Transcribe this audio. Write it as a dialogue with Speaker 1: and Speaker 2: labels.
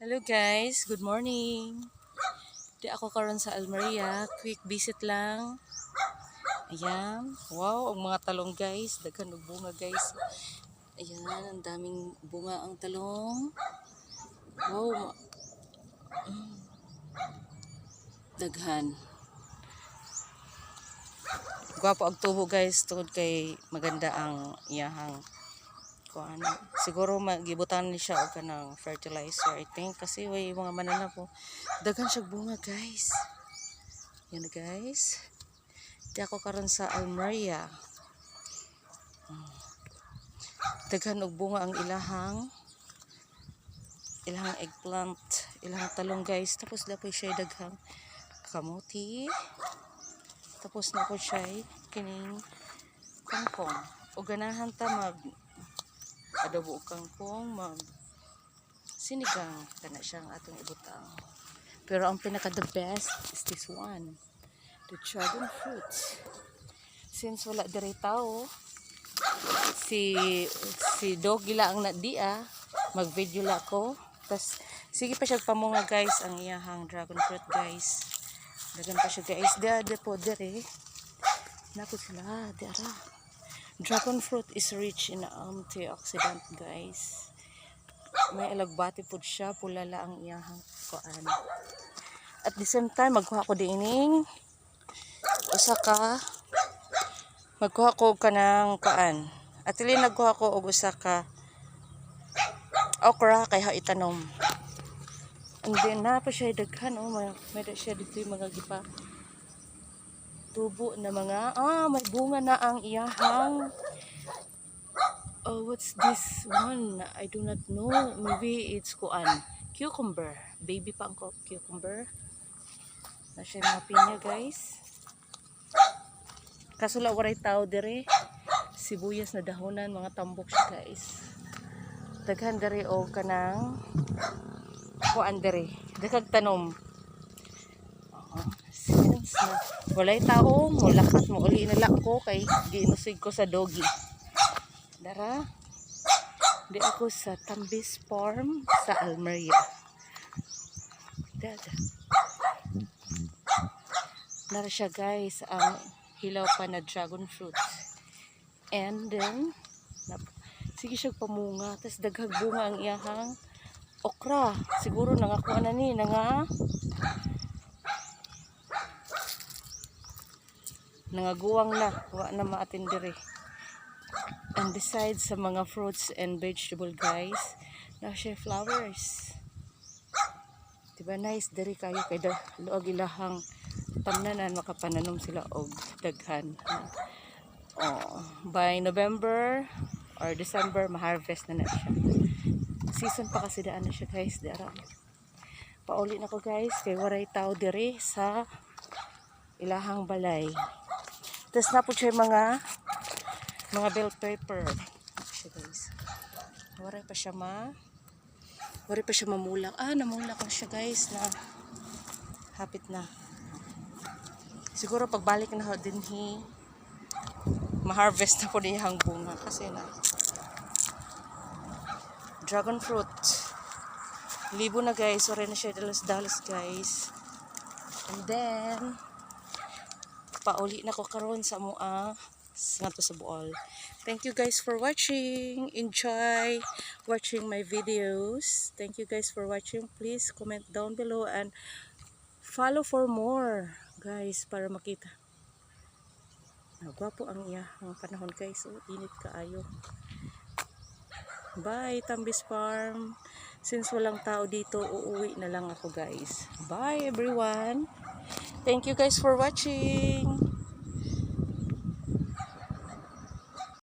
Speaker 1: Hello guys, good morning. Di ako karon sa Almeria, quick visit lang. Ayan, wow, ang mga talong guys, daghan og bunga guys. Ayan, ang daming bunga ang talong. Wow, daghan. Gwapo ang tubo guys, tungod kay maganda ang iyahang kuan. Siguro magibutan ni siya og kanang fertilizer, I think, kasi way mga manana po. Daghan siya bunga guys. Yan guys. Di ako karon sa Almeria. Daghan og bunga ang ilahang eggplant, ilahang talong guys. Tapos dapat siya daghang kamuti. Tapos na po siya kining kangkong. O ganahan ta mag adobo og kangkong, mag sinigang kana siyang atong ibutang. Pero ang pinaka the best is this one, the dragon fruit. Since wala diri tao, si Doggy lang na dia, mag-video la ko. Tas sige pa siya pamunga guys ang iyahang dragon fruit guys. Dagan pa siya guys. Dia po diri. Nako sila, diara. Dragon fruit is rich in antioxidant guys. May alagbati po siya, pulala ang iyahang kuan. At the same time magkuha ko diining magkuha ko kanang kuan. At ili nagkuha ko og usa ka okra kay ha itanom. And then na pa siya daghan may siya dito mga gipa tubo na mga may bunga na ang iyahang what's this one? I do not know. Maybe it's kuan cucumber. Baby pa ang cucumber. Na siya mga pinya guys. Kaso la waray tao dire. Sibuyas na dahonan, mga tambok siya guys. Daghan diri o kanang kuan diri. Daghang tanom. Since na walay tao, mulakat mo uli nila ko kay giinusig ko sa Doggy. Dara. Di ako sa Tambis Farm sa Almeria. Dada. Nara siya guys ang hilaw pa na dragon fruit. And then sige siya pamunga, tas daghang bunga ang iyahang okra. Siguro nangakuha na ni nangaguwang na, wa na maatin diri. And besides sa mga fruits and vegetable guys, na siya flowers. Diba nice diri kayo kay luag ilahang tamnanan, makapananom sila og daghan. By November or December ma-harvest na siya. Season pa kasi daan na siya guys, dara. Pauli na ko guys kay waray tao diri sa ilahang balay. Tapos na po siya mga bell pepper. Siya guys. Waray pa siya mamulak. Namulak na siya guys na hapit na. Siguro pagbalik na din ma-harvest na po niyang bunga kasi na dragon fruit. Libo na guys. Waray na siya dalas guys. And then pauli na ko karon sa mua ngadto sa Bohol. Thank you guys for watching. Enjoy watching my videos. Thank you guys for watching. Please comment down below and follow for more guys para makita. Gwapo ang iyahang panahon guys. Init kaayo. Bye Tambis Farm. Since walang tao dito, uuwi na lang ako guys. Bye everyone. Thank you guys for watching.